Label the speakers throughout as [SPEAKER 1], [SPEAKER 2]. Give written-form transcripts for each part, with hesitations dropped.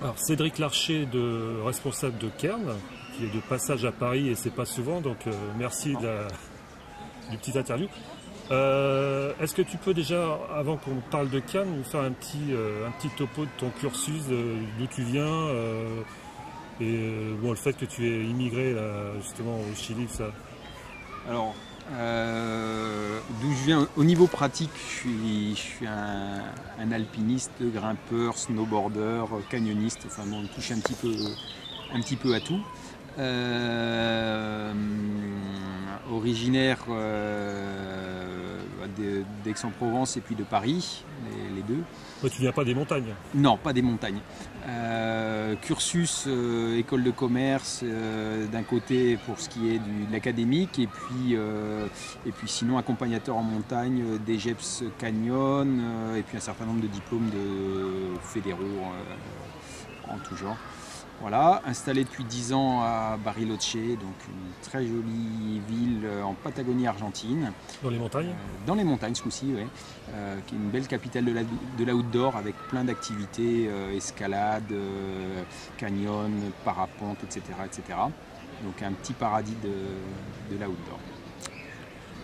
[SPEAKER 1] Alors Cédric Larcher, responsable de Cairn, qui est de passage à Paris et c'est pas souvent, donc merci du petit interview. Est-ce que tu peux déjà, avant qu'on parle de Cairn, nous faire un petit topo de ton cursus, d'où tu viens bon, le fait que tu es immigré là, justement au Chili, ça.
[SPEAKER 2] Alors, d'où je viens, au niveau pratique, je suis un alpiniste, grimpeur, snowboarder, canyoniste, enfin bon, on touche un petit peu à tout. Originaire d'Aix-en-Provence et puis de Paris, les deux.
[SPEAKER 1] Ouais, tu viens pas des montagnes?
[SPEAKER 2] Non, pas des montagnes. Cursus école de commerce d'un côté pour ce qui est de l'académique et puis sinon accompagnateur en montagne, DGEPS Canyon et puis un certain nombre de diplômes de fédéraux en tout genre. Voilà, installé depuis 10 ans à Bariloche, donc une très jolie ville en Patagonie argentine.
[SPEAKER 1] Dans les montagnes?
[SPEAKER 2] Dans les montagnes ce coup-ci, oui. Qui est une belle capitale de l'outdoor avec plein d'activités, escalade, canyon, parapente, etc., etc. Donc un petit paradis de l'outdoor.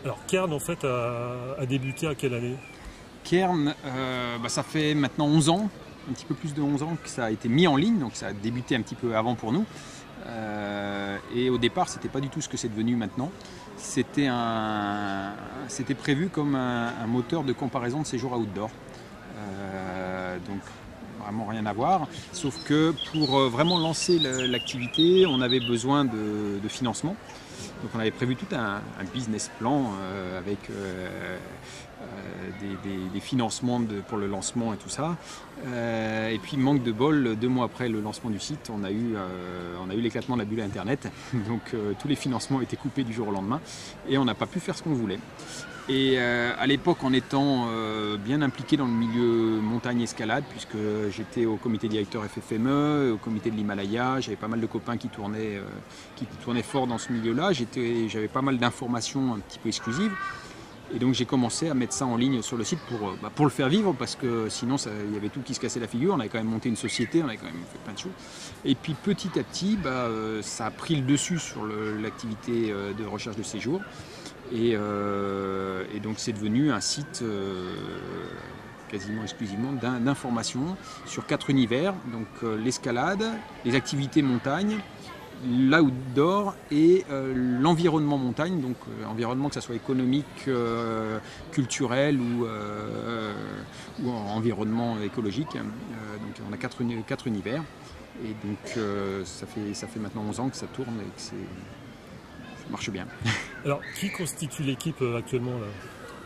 [SPEAKER 1] Alors Cairn en fait a débuté à quelle année?
[SPEAKER 2] Cairn, ça fait maintenant 11 ans. Un petit peu plus de 11 ans que ça a été mis en ligne, donc ça a débuté un petit peu avant pour nous. Et au départ, c'était pas du tout ce que c'est devenu maintenant. C'était prévu comme un moteur de comparaison de séjour outdoor. Donc vraiment rien à voir. Sauf que pour vraiment lancer l'activité, on avait besoin de financement. Donc on avait prévu tout un business plan avec des financements pour le lancement et tout ça. Et puis manque de bol, 2 mois après le lancement du site, on a eu l'éclatement de la bulle Internet. Donc tous les financements étaient coupés du jour au lendemain et on n'a pas pu faire ce qu'on voulait. Et à l'époque, en étant bien impliqué dans le milieu montagne-escalade, puisque j'étais au comité directeur FFME, au comité de l'Himalaya, j'avais pas mal de copains qui tournaient fort dans ce milieu-là, j'avais pas mal d'informations un petit peu exclusives. Et donc j'ai commencé à mettre ça en ligne sur le site pour le faire vivre, parce que sinon il y avait tout qui se cassait la figure, on avait quand même monté une société, on avait quand même fait plein de choses. Et puis petit à petit, ça a pris le dessus sur l'activité de recherche de séjour. Et donc c'est devenu un site quasiment exclusivement d'information sur 4 univers, donc l'escalade, les activités montagne, l'outdoor et l'environnement montagne, donc environnement que ce soit économique, culturel ou environnement écologique. Donc on a 4 univers et donc ça fait maintenant 11 ans que ça tourne et que ça marche bien.
[SPEAKER 1] Alors qui constitue l'équipe actuellement là?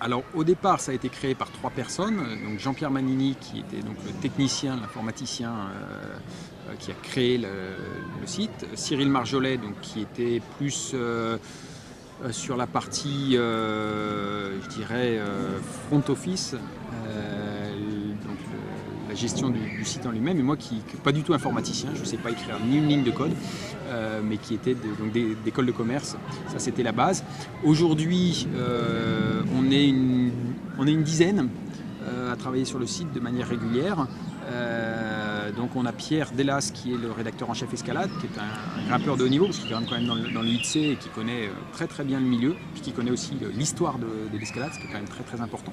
[SPEAKER 2] Alors au départ ça a été créé par 3 personnes, donc Jean-Pierre Manini qui était donc le technicien, l'informaticien qui a créé le site, Cyril Marjollet donc, qui était plus sur la partie je dirais front office, donc la gestion du site en lui-même, et moi qui n'est pas du tout informaticien, je ne sais pas écrire ni une ligne de code, mais qui était d'école de commerce, ça c'était la base. Aujourd'hui on est une dizaine à travailler sur le site de manière régulière. Donc on a Pierre Delas qui est le rédacteur en chef escalade, qui est un grimpeur de haut niveau, parce qu'il est quand même dans le HITC et qui connaît très très bien le milieu, puis qui connaît aussi l'histoire de l'escalade, ce qui est quand même très très important.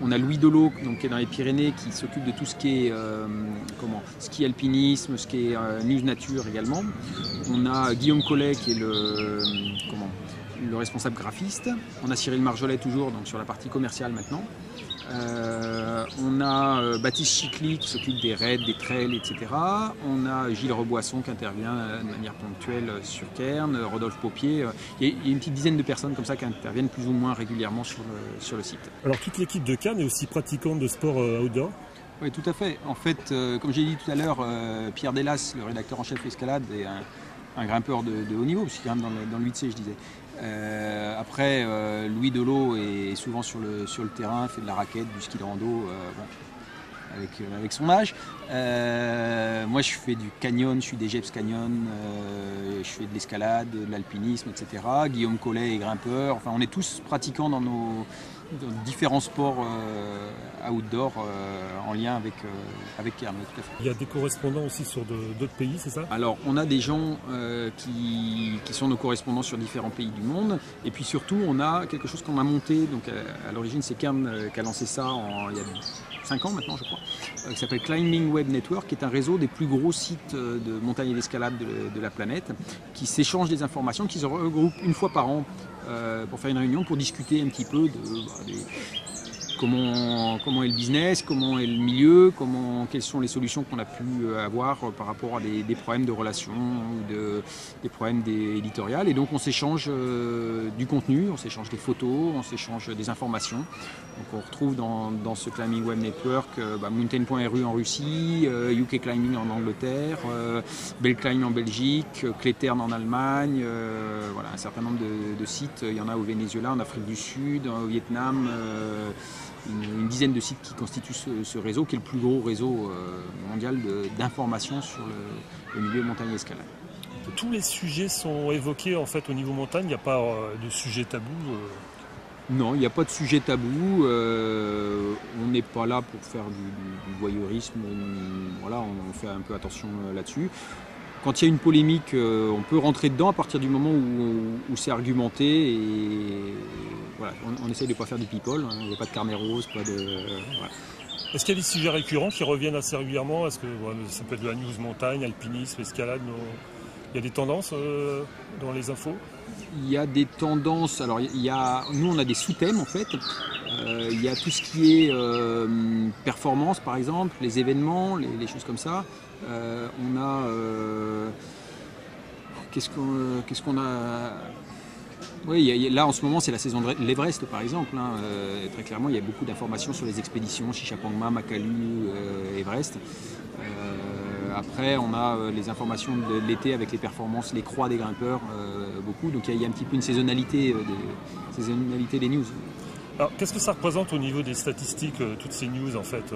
[SPEAKER 2] On a Louis Delot donc, qui est dans les Pyrénées, qui s'occupe de tout ce qui est ski alpinisme, ce qui est news nature également. On a Guillaume Collet qui est le responsable graphiste. On a Cyril Marjollet toujours donc, sur la partie commerciale maintenant. On a Baptiste Chicly qui s'occupe des raids, des trails, etc. On a Gilles Reboisson qui intervient de manière ponctuelle sur Cairn, Rodolphe Paupier. Il y a une petite dizaine de personnes comme ça qui interviennent plus ou moins régulièrement sur le site.
[SPEAKER 1] Alors toute l'équipe de Cairn est aussi pratiquante de sport outdoor?
[SPEAKER 2] Oui, tout à fait. En fait, comme j'ai dit tout à l'heure, Pierre Delas, le rédacteur en chef escalade, est un grimpeur de haut niveau, parce qu'il est quand même dans le 8C, je disais. Après, Louis Delot est souvent sur le terrain, fait de la raquette, du ski de rando. avec son âge. Moi je fais du canyon, je suis des Jeps Canyon, je fais de l'escalade, de l'alpinisme, etc. Guillaume Collet est grimpeur, enfin on est tous pratiquants dans différents sports outdoor en lien avec Cairn. Tout à fait.
[SPEAKER 1] Il y a des correspondants aussi sur d'autres pays, c'est ça?
[SPEAKER 2] Alors on a des gens qui sont nos correspondants sur différents pays du monde, et puis surtout on a quelque chose qu'on a monté, donc à l'origine c'est Cairn qui a lancé ça il y a 5 ans maintenant je crois, qui s'appelle Climbing Web Network, qui est un réseau des plus gros sites de montagne et d'escalade de la planète, qui s'échangent des informations, qui se regroupent une fois par an pour faire une réunion, pour discuter un petit peu comment est le business, comment est le milieu, quelles sont les solutions qu'on a pu avoir par rapport à des problèmes de relations ou des problèmes éditoriales. Et donc on s'échange du contenu, on s'échange des photos, on s'échange des informations. Donc on retrouve dans ce Climbing Web Network Mountain.ru en Russie, UK Climbing en Angleterre, Belclimb en Belgique, Klettern en Allemagne, voilà, un certain nombre de sites. Il y en a au Venezuela, en Afrique du Sud, au Vietnam. Une dizaine de sites qui constituent ce réseau, qui est le plus gros réseau mondial d'informations sur le milieu montagne et escalade.
[SPEAKER 1] Tous les sujets sont évoqués en fait au niveau montagne, il n'y a pas de sujet tabou
[SPEAKER 2] Non, il n'y a pas de sujet tabou. On n'est pas là pour faire du voyeurisme. Voilà, on fait un peu attention là-dessus. Quand il y a une polémique, on peut rentrer dedans à partir du moment où c'est argumenté. Et voilà, on essaye de ne pas faire du people. Hein, il n'y a pas de carnet rose, pas de. Voilà.
[SPEAKER 1] Est-ce qu'il y a des sujets récurrents qui reviennent assez régulièrement? Est-ce que ça peut être de la news montagne, alpinisme, escalade? Il y a des tendances dans les infos?
[SPEAKER 2] Il y a des tendances. Alors, nous, on a des sous-thèmes en fait. Il y a tout ce qui est performance, par exemple, les événements, les choses comme ça. On a. Qu'est-ce qu'on a? Oui, là en ce moment c'est la saison de l'Everest par exemple. Hein. Très clairement, il y a beaucoup d'informations sur les expéditions, Shishapangma, Makalu, Everest. Après, on a les informations de l'été avec les performances, les croix des grimpeurs, beaucoup. Donc il y a un petit peu une saisonnalité des news.
[SPEAKER 1] Alors, qu'est-ce que ça représente au niveau des statistiques, toutes ces news en fait?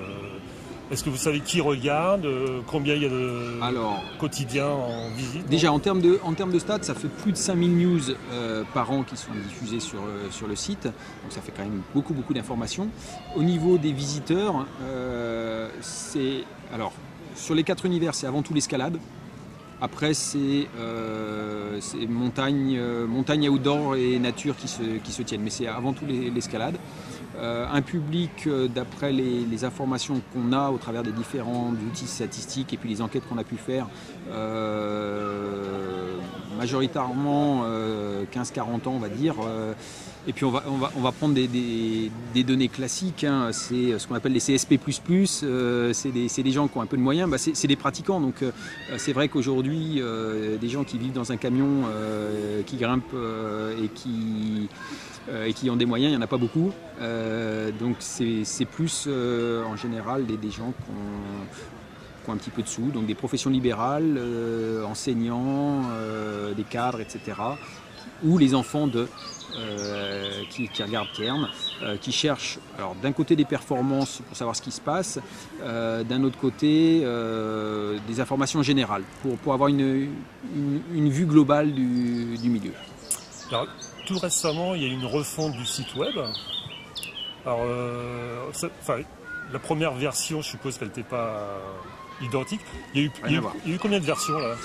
[SPEAKER 1] Est-ce que vous savez qui regarde, combien il y a de quotidiens en visite?
[SPEAKER 2] Déjà, en termes de stats, ça fait plus de 5000 news par an qui sont diffusées sur le site. Donc ça fait quand même beaucoup d'informations. Au niveau des visiteurs, sur les 4 univers, c'est avant tout l'escalade. Après, c'est montagne outdoor et nature qui se tiennent. Mais c'est avant tout l'escalade. Un public, d'après les informations qu'on a au travers des différents outils statistiques et puis les enquêtes qu'on a pu faire, majoritairement 15-40 ans on va dire. Et puis on va prendre des données classiques, hein. C'est ce qu'on appelle les CSP++, c'est des gens qui ont un peu de moyens, c'est des pratiquants. Donc c'est vrai qu'aujourd'hui, des gens qui vivent dans un camion, qui grimpent et qui ont des moyens, il n'y en a pas beaucoup. Donc c'est plus en général des gens qui ont un petit peu de sous, donc des professions libérales, enseignants, des cadres, etc. Ou les enfants qui regardent Cairn, qui cherchent d'un côté des performances pour savoir ce qui se passe, d'un autre côté des informations générales pour avoir une vue globale du milieu.
[SPEAKER 1] Alors, tout récemment, il y a eu une refonte du site web. Alors, la première version, je suppose qu'elle n'était pas identique. Il y a eu combien de versions là?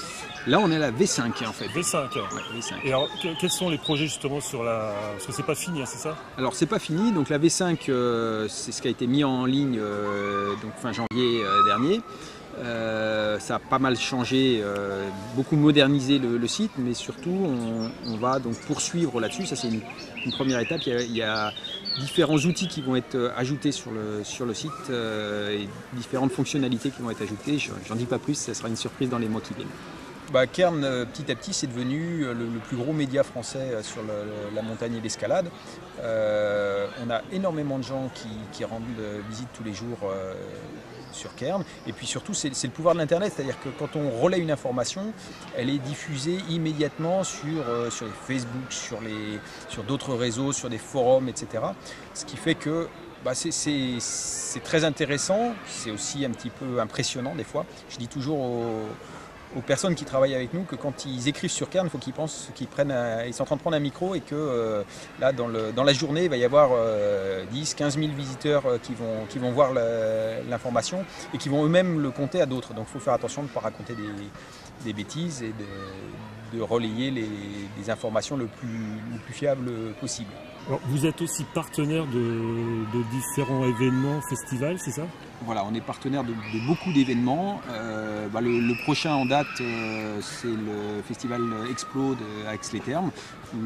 [SPEAKER 2] Là, on est à la V5 en fait.
[SPEAKER 1] V5.
[SPEAKER 2] Ouais, V5.
[SPEAKER 1] Et alors, quels sont les projets justement sur la... Parce que c'est pas fini, hein, c'est ça?
[SPEAKER 2] Alors, c'est pas fini. Donc la V5, c'est ce qui a été mis en ligne donc fin janvier dernier. Ça a pas mal changé, beaucoup modernisé le site, mais surtout on va donc poursuivre là-dessus. Ça c'est une première étape. Il y a différents outils qui vont être ajoutés sur le site et différentes fonctionnalités qui vont être ajoutées. J'en dis pas plus, ça sera une surprise dans les mois qui viennent. Cairn, petit à petit, c'est devenu le plus gros média français sur la montagne et l'escalade. On a énormément de gens qui rendent visite tous les jours sur Cairn. Et puis surtout, c'est le pouvoir de l'Internet, c'est-à-dire que quand on relaie une information, elle est diffusée immédiatement sur les Facebook, sur d'autres réseaux, sur des forums, etc. Ce qui fait que C'est très intéressant, c'est aussi un petit peu impressionnant des fois. Je dis toujours aux personnes qui travaillent avec nous que quand ils écrivent sur Kern, il faut qu'ils pensent ils sont en train de prendre un micro et que là dans la journée il va y avoir 10-15 000 visiteurs qui vont voir l'information et qui vont eux-mêmes le compter à d'autres. Donc il faut faire attention de ne pas raconter des bêtises et de relayer les informations le plus fiable possible.
[SPEAKER 1] Alors, vous êtes aussi partenaire de différents événements, festivals, c'est ça?
[SPEAKER 2] Voilà, on est partenaire de beaucoup d'événements. Le prochain en date, c'est le festival Explode à Aix-les-Thermes, où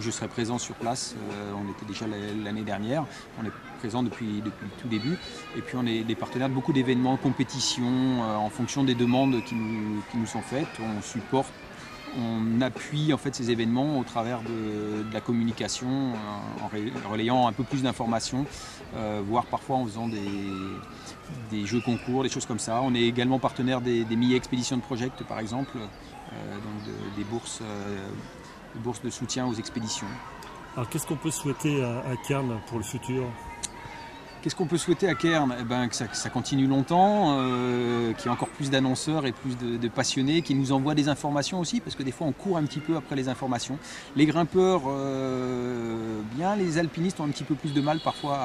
[SPEAKER 2] je serai présent sur place. On était déjà l'année dernière. On est présent depuis le tout début. Et puis on est des partenaires de beaucoup d'événements, compétitions, en fonction des demandes qui nous sont faites. On supporte. On appuie en fait ces événements au travers de la communication, en relayant un peu plus d'informations, voire parfois en faisant des jeux concours, des choses comme ça. On est également partenaire des MIA Expedition Project par exemple, donc des bourses de soutien aux expéditions.
[SPEAKER 1] Alors qu'est-ce qu'on peut souhaiter à Kern pour le futur?
[SPEAKER 2] Qu'est-ce qu'on peut souhaiter à Kern? Que ça continue longtemps, qu'il y ait encore plus d'annonceurs et plus de passionnés qui nous envoient des informations aussi, parce que des fois on court un petit peu après les informations. Les grimpeurs, bien, les alpinistes ont un petit peu plus de mal parfois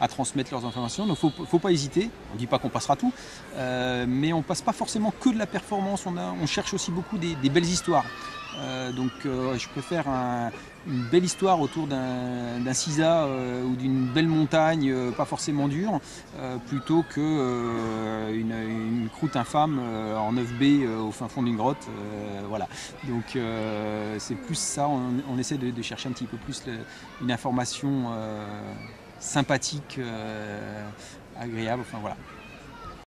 [SPEAKER 2] à transmettre leurs informations, donc faut pas hésiter. On ne dit pas qu'on passera tout, mais on ne passe pas forcément que de la performance, on cherche aussi beaucoup des belles histoires. Je préfère une belle histoire autour d'un CISA ou d'une belle montagne pas forcément dure plutôt que une croûte infâme en 9B au fin fond d'une grotte. Voilà. Donc c'est plus ça, on essaie de chercher un petit peu plus une information sympathique, agréable, enfin voilà.